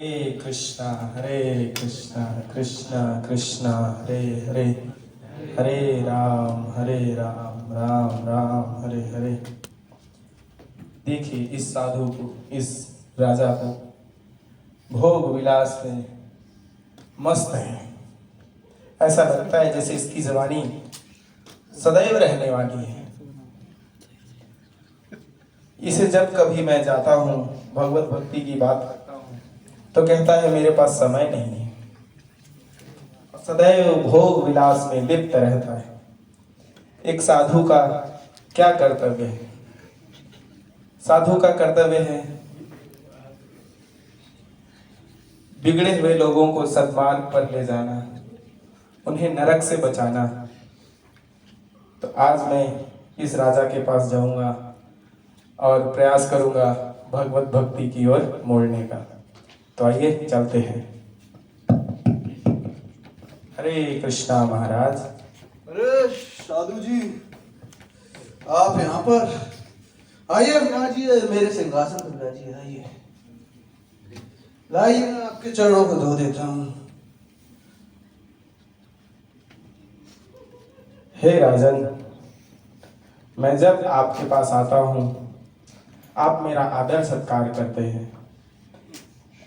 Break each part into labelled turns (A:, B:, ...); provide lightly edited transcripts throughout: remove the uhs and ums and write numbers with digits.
A: हरे कृष्णा कृष्णा कृष्णा हरे हरे, हरे राम राम राम हरे हरे। देखिए इस साधु को, इस राजा को भोग विलास में मस्त है। ऐसा लगता है जैसे इसकी जवानी सदैव रहने वाली है। इसे जब कभी मैं जाता हूँ, भगवत भक्ति की बात करता हूँ, तो कहता है मेरे पास समय नहीं है। सदैव भोग विलास में लिप्त रहता है। एक साधु का क्या कर्तव्य है? साधु का कर्तव्य है बिगड़े हुए लोगों को सद्मार्ग पर ले जाना, उन्हें नरक से बचाना। तो आज मैं इस राजा के पास जाऊंगा और प्रयास करूंगा भगवत भक्ति की ओर मोड़ने का। तो आइए चलते हैं। हरे कृष्णा महाराज।
B: अरे साधु जी, आप यहाँ पर आइए, बिराजिए मेरे सिंहासन पर बिराजिए। आइए, लाइए, मैं आपके चरणों को धो देता हूँ।
A: हे राजन, मैं जब आपके पास आता हूँ, आप मेरा आदर सत्कार करते हैं,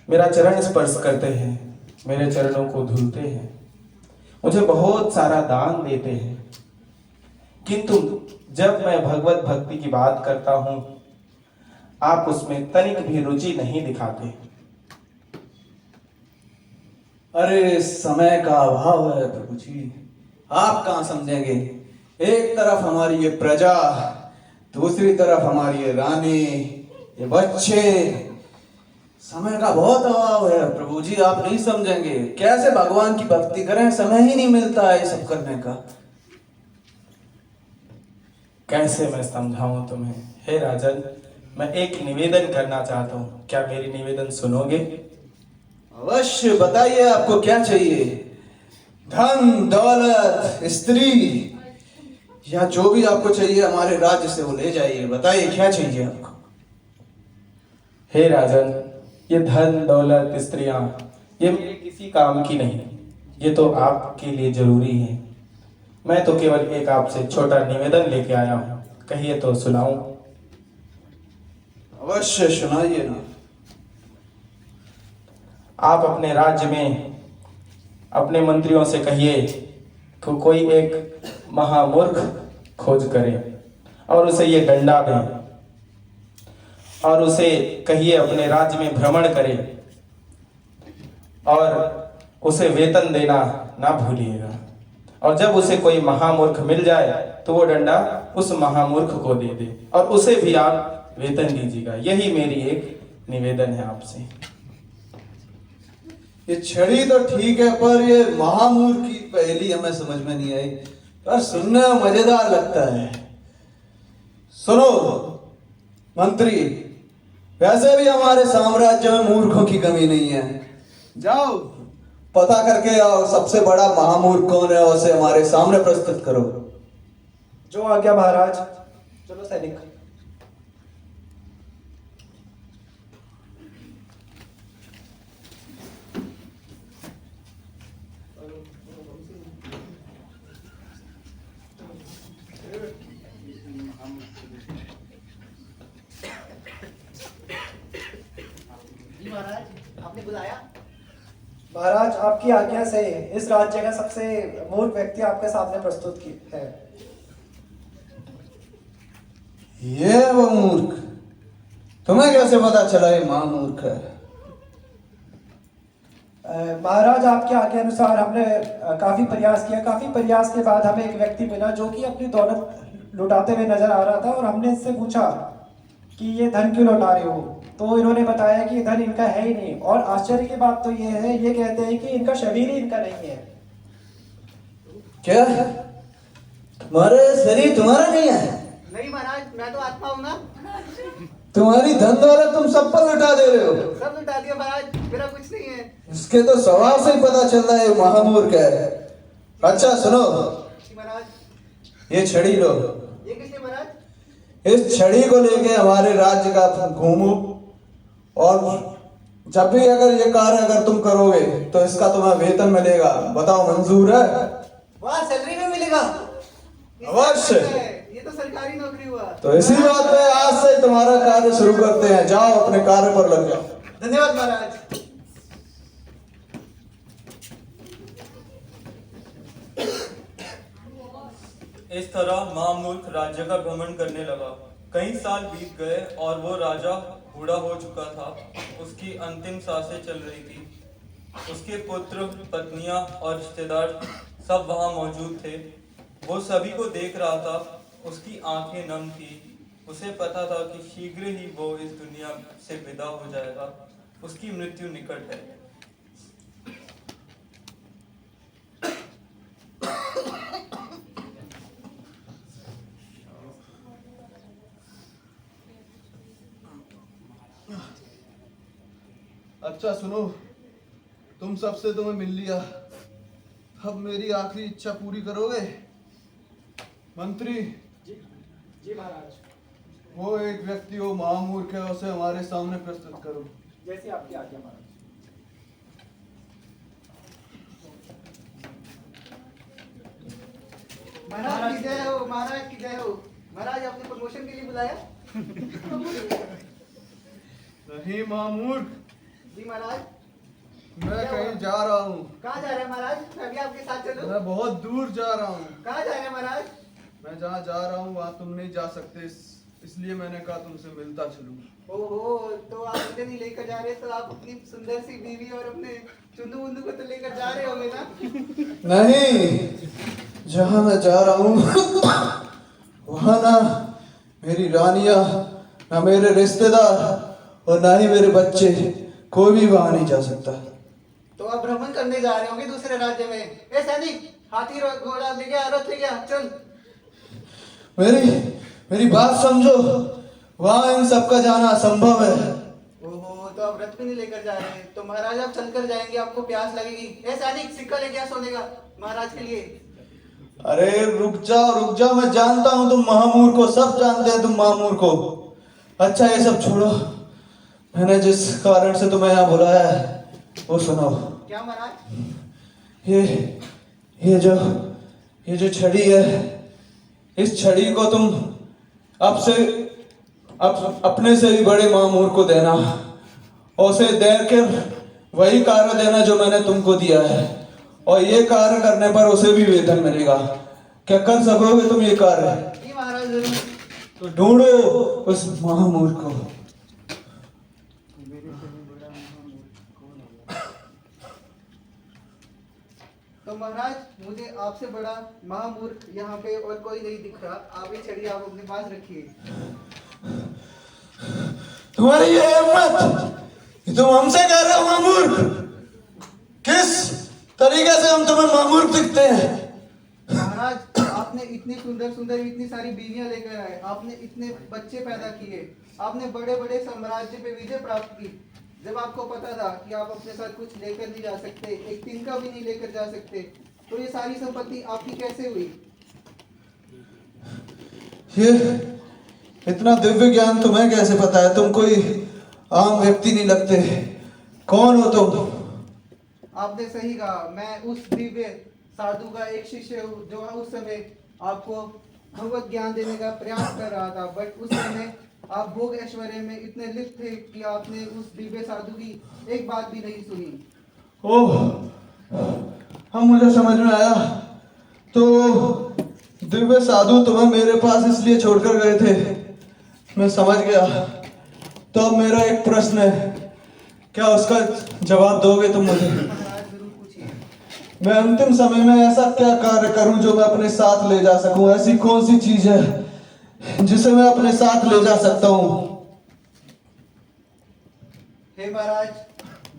A: मेरा चरण स्पर्श करते हैं, मेरे चरणों को धुलते हैं, मुझे बहुत सारा दान देते हैं। किंतु जब मैं भगवत भक्ति की बात करता हूं, आप उसमें तनिक भी रुचि नहीं दिखाते।
B: अरे समय का अभाव है प्रभु जी, आप कहाँ समझेंगे। एक तरफ हमारी ये प्रजा, दूसरी तरफ हमारी ये रानी, ये बच्चे, समय का बहुत अभाव है प्रभु जी, आप नहीं समझेंगे। कैसे भगवान की भक्ति करें, समय ही नहीं मिलता है ये सब करने का।
A: कैसे मैं समझाऊं तुम्हें? हे राजन, मैं एक निवेदन करना चाहता हूँ, क्या मेरी निवेदन सुनोगे?
B: अवश्य, बताइए आपको क्या चाहिए। धन दौलत, स्त्री, या जो भी आपको चाहिए हमारे राज्य से वो ले जाइए। बताइए क्या चाहिए आपको।
A: हे राजन, ये धन दौलत स्त्रियां ये मेरे किसी काम की नहीं, ये तो आपके लिए जरूरी है। मैं तो केवल एक आपसे छोटा निवेदन लेके आया हूँ, कहिए तो सुनाऊं।
B: अवश्य सुनाइए ना।
A: आप अपने राज्य में अपने मंत्रियों से कहिए कि कोई एक महामूर्ख खोज करे और उसे ये दंडा दें, और उसे कहिए अपने राज्य में भ्रमण करे और उसे वेतन देना ना भूलिएगा। और जब उसे कोई महामूर्ख मिल जाए तो वो डंडा उस महामूर्ख को दे दे और उसे भी आप वेतन दीजिएगा। यही मेरी एक निवेदन है आपसे।
B: ये छड़ी तो ठीक है, पर ये महामूर्ख की पहेली हमें समझ में नहीं आई, पर सुनने में मजेदार लगता है। सुनो मंत्री, वैसे भी हमारे साम्राज्य में मूर्खों की कमी नहीं है। जाओ पता करके आओ सबसे बड़ा महामूर्ख कौन है, उसे हमारे सामने प्रस्तुत करो।
A: जो आज्ञा महाराज। चलो सैनिक।
C: महाराज, आपने बुलाया?
D: महाराज, आपकी आज्ञा से इस राज्य का सबसे मूर्ख व्यक्ति आपके सामने प्रस्तुत की है।
B: ये वो मूर्ख, तुम्हें कैसे पता चला ये महामूर्ख है?
D: महाराज, आपकी आज्ञा अनुसार हमने काफी प्रयास किया। काफी प्रयास के बाद हमें एक व्यक्ति मिला जो कि अपनी दौलत लुटाते हुए नजर आ रहा था, और हमने इससे पूछा कि ये धन क्यों लौटा रहे हो, तो इन्होंने बताया कि धन इनका है ही नहीं। और आश्चर्य की बात तो ये है, ये कहते हैं कि इनका शरीर ही इनका नहीं है।
B: क्या तुम्हारे शरीर तुम्हारा नहीं है?
C: नहीं महाराज, मैं तो आत्मा हूँ ना।
B: तुम्हारी धन दौलत तुम सब पर लुटा दे रहे हो।
C: सब लुटा दिया महाराज, मेरा कुछ नहीं है।
B: इसके तो स्वभाव से ही पता चल रहा है ये महामूर्ख है। अच्छा सुनो,
C: महाराज,
B: ये छड़ी लो।
C: ये किसने महाराज?
B: इस छड़ी को लेके हमारे राज्य का घूमो और जब भी अगर ये कार्य अगर तुम करोगे तो इसका तुम्हें वेतन मिलेगा। बताओ मंजूर है?
C: वाह, सैलरी में मिलेगा?
B: अवश्य।
C: ये तो सरकारी नौकरी हुआ।
B: तो इसी बात पे आज से तुम्हारा कार्य शुरू करते हैं। जाओ अपने कार्य पर लग जाओ।
C: धन्यवाद महाराज।
E: इस तरह महामूर्ख राज्य का भ्रमण करने लगा। कई साल बीत गए और वो राजा बूढ़ा हो चुका था। उसकी अंतिम सांसें चल रही थी। उसके पुत्र, पत्नियां और रिश्तेदार सब वहां मौजूद थे। वो सभी को देख रहा था। उसकी आंखें नम थी। उसे पता था कि शीघ्र ही वो इस दुनिया से विदा हो जाएगा। उसकी मृत्यु निकट है।
B: अच्छा सुनो, तुम सबसे तो मैं मिल लिया, अब मेरी आखिरी इच्छा पूरी करोगे? मंत्री
D: जी महाराज,
B: वो एक व्यक्ति वो महामूर्ख है, उसे हमारे सामने प्रस्तुत करो।
D: जैसे आपकी आज्ञा महाराज।
C: महाराज की जय हो, महाराज की जय हो। महाराज, आपने प्रमोशन के लिए बुलाया?
B: नहीं महामूर्ख,
C: जी महाराज।
B: मैं कहीं जा रहा हूँ।
C: कहाँ जा रहे हैं महाराज? मैं भी आपके साथ चलूं?
B: मैं बहुत दूर जा रहा हूँ।
C: कहाँ जा रहे हैं महाराज?
B: मैं जहाँ जा रहा हूँ वहाँ तुम नहीं जा सकते, इसलिए मैंने कहा तुमसे मिलता चलूँ।
C: ओहो, तो आप मुझे नहीं लेकर जा रहे, तो आप अपनी सुंदर सी बीवी और अपने चुन्नू मुन्नू को तो लेकर जा रहे होंगे ना?
B: नहीं, जहाँ मैं जा रहा हूँ वहाँ ना मेरी रानियाँ, ना मेरे रिश्तेदार और ना ही मेरे बच्चे, कोई भी वहाँ नहीं जा सकता।
C: तो आप भ्रमण करने जा रहे होंगे दूसरे राज्य में। ए सैनिक, हाथी घोड़ा ले गया, रथ ले गया, चल।
B: मेरी बात समझो, वहाँ इन सबका जाना असंभव है।
C: ओहो, तो आप रथ भी नहीं लेकर जा रहे हैं। तो महाराज आप चलकर जाएंगे, आपको प्यास लगेगी। ए सैनिक, सिक्का ले गया सोने का महाराज के लिए।
B: अरे रुक जाओ, मैं जानता हूँ तुम महामूर्ख को, सब जानते हैं तुम महामूर्ख को। अच्छा ये सब छोड़ो, मैंने जिस कारण से तुम्हें यहाँ बुलाया है वो सुनो।
C: क्या महाराज?
B: ये जो छड़ी है, इस छड़ी को तुम अपने से भी बड़े महामूर्ख को देना, और उसे देकर वही कार्य देना जो मैंने तुमको दिया है, और ये कार्य करने पर उसे भी वेतन मिलेगा। क्या कर सकोगे तुम ये कार्य?
C: जी महाराज, जरूर।
B: तो ढूंढो उस महामूर्ख को।
C: तो महाराज, मुझे आपसे बड़ा महामूर्ख यहाँ पे और कोई नहीं दिख रहा। आप ये छड़ी आप अपने पास रखिए।
B: तुम्हारी ये हिम्मत, तुम हमसे कह रहे हो महामूर्ख? किस तरीके से हम तुम्हें महामूर्ख दिखते हैं?
C: महाराज, आपने इतनी सुंदर सुंदर इतनी सारी बीवियां लेकर आए, आपने इतने बच्चे पैदा किए, आपने बड़े बड़े साम्राज्य पे विजय प्राप्त की। जब आपको पता था कि आप अपने साथ कुछ लेकर नहीं जा सकते, एक तिनका भी नहीं लेकर जा सकते, तो ये सारी संपत्ति आपकी कैसे हुई?
B: ये इतना दिव्य ज्ञान तुम्हें कैसे पता है? तुम कोई आम व्यक्ति नहीं लगते। कौन हो तुम?
C: आपने सही कहा, मैं उस दिव्य साधु का एक शिष्य हूँ जो उस समय आपको भगवत ज्ञान देने का प्रयास कर रहा था। बट उस समय आप भोग ऐश्वर्य में इतने लिप्त थे कि आपने उस दिव्य साधु की एक बात भी नहीं सुनी।
B: ओह, अब मुझे समझ में आया। तो दिव्य साधु तुम्हें मेरे पास इसलिए छोड़कर गए थे, मैं समझ गया। तो अब मेरा एक प्रश्न है, क्या उसका जवाब दोगे तुम मुझे?
C: महाराज जरूर पूछिए।
B: मैं अंतिम समय में ऐसा क्या कार्य करूं जो मैं अपने साथ ले जा सकूं? ऐसी कौन सी चीज है जिसे मैं अपने साथ ले जा सकता हूं?
C: हे महाराज,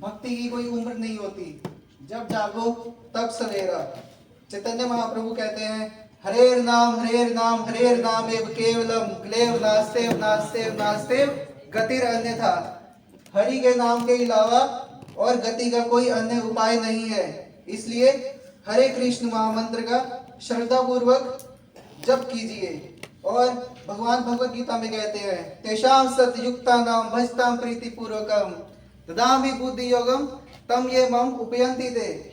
C: भक्ति की कोई उम्र नहीं होती, जब जागो तब सवेरा। चैतन्य महाप्रभु कहते हैं, हरेर नाम एव केवलम क्लेव नास्तेव गतिर अन्यथा। हरि के नाम के अलावा और गति का कोई अन्य उपाय नहीं है। इसलिए हरे कृष्ण महामंत्र का श्रद्धा पूर्वक जप कीजिए। और भगवान भगवत गीता में कहते हैं, तेषां सतयुक्ता नाम भजताम प्रीति पूर्वकम ददामि बुद्धि योगम तम ये मम उपयंति ते।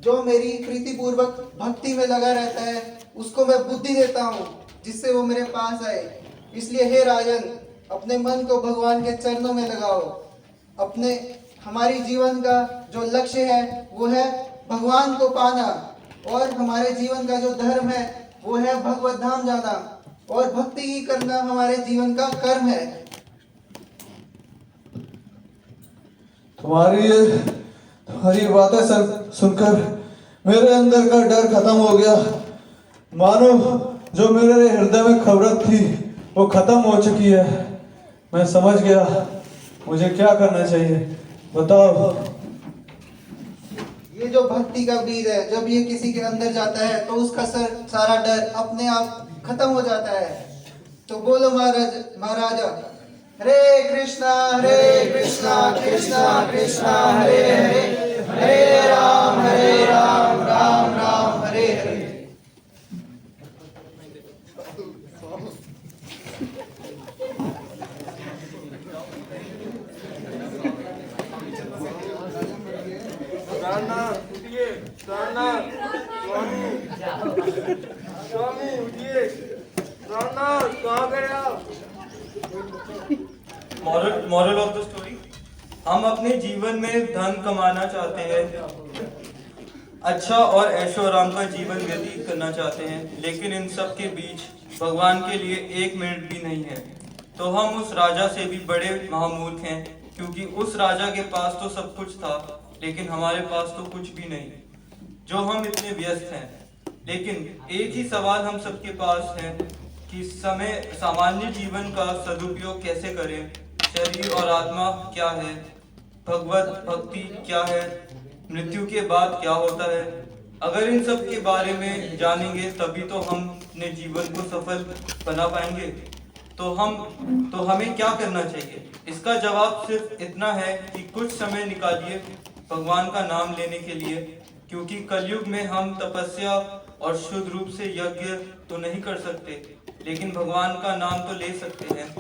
C: जो मेरी प्रीतिपूर्वक भक्ति में लगा रहता है उसको मैं बुद्धि देता हूँ जिससे वो मेरे पास आए। इसलिए हे राजन, अपने मन को भगवान के चरणों में लगाओ। अपने हमारी जीवन का जो लक्ष्य है वो है भगवान को पाना, और हमारे जीवन का जो धर्म है वो है भगवत धाम जाना, और भक्ति ही करना हमारे जीवन का कर्म है।
B: तुम्हारी बातें सुनकर मेरे अंदर का डर खत्म हो गया। मानो जो मेरे हृदय में खबरत थी वो खत्म हो चुकी है। मैं समझ गया मुझे क्या करना चाहिए, बताओ।
C: ये जो भक्ति का बीज है, जब ये किसी के अंदर जाता है तो उसका सारा डर अपने आप खत्म हो जाता है। तो बोलो महाराजा, हरे कृष्णा कृष्णा कृष्णा हरे हरे, हरे राम राम राम हरे हरे।
E: स्वामी उठिए, कहाँ गए आप? मॉरल ऑफ द स्टोरी, हम अपने जीवन में धन कमाना चाहते हैं, अच्छा और ऐशो आराम का जीवन व्यतीत करना चाहते हैं, लेकिन इन सब के बीच भगवान के लिए 1 मिनट भी नहीं है। तो हम उस राजा से भी बड़े महामूर्ख हैं, क्योंकि उस राजा के पास तो सब कुछ था लेकिन हमारे पास तो कुछ भी नहीं, जो हम इतने व्यस्त हैं। लेकिन एक ही सवाल हम सबके पास है कि सामान्य जीवन का सदुपयोग कैसे करें। शरीर और आत्मा क्या है, भगवत भक्ति क्या है, मृत्यु के बाद क्या होता है। अगर इन सब के बारे में जानेंगे तभी तो हम अपने जीवन को सफल बना पाएंगे। तो हमें क्या करना चाहिए? इसका जवाब सिर्फ इतना है कि कुछ समय निकालिए भगवान का नाम लेने के लिए, क्योंकि कलयुग में हम तपस्या और शुद्ध रूप से यज्ञ तो नहीं कर सकते, लेकिन भगवान का नाम तो ले सकते हैं,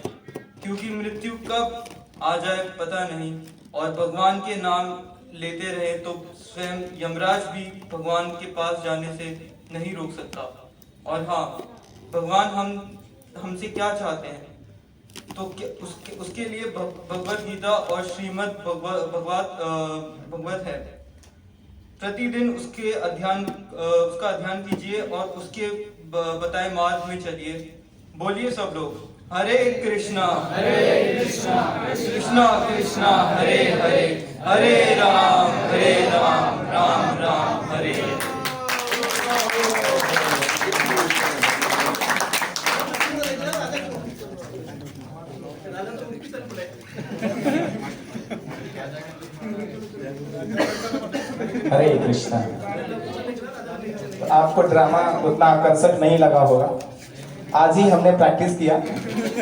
E: क्योंकि मृत्यु कब आ जाए पता नहीं, और भगवान के नाम लेते रहे तो स्वयं यमराज भी भगवान के पास जाने से नहीं रोक सकता। और हाँ, भगवान हमसे क्या चाहते हैं, तो उसके लिए भगवत गीता और श्रीमद् भगवत है। प्रतिदिन उसका अध्ययन कीजिए और उसके बताए मार्ग में चलिए। बोलिए सब लोग, हरे कृष्णा कृष्णा कृष्णा हरे हरे, हरे राम राम राम हरे हरे।
A: हरे कृष्णा। आपको ड्रामा उतना आकर्षक नहीं लगा होगा, आज ही हमने प्रैक्टिस किया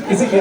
A: इसी के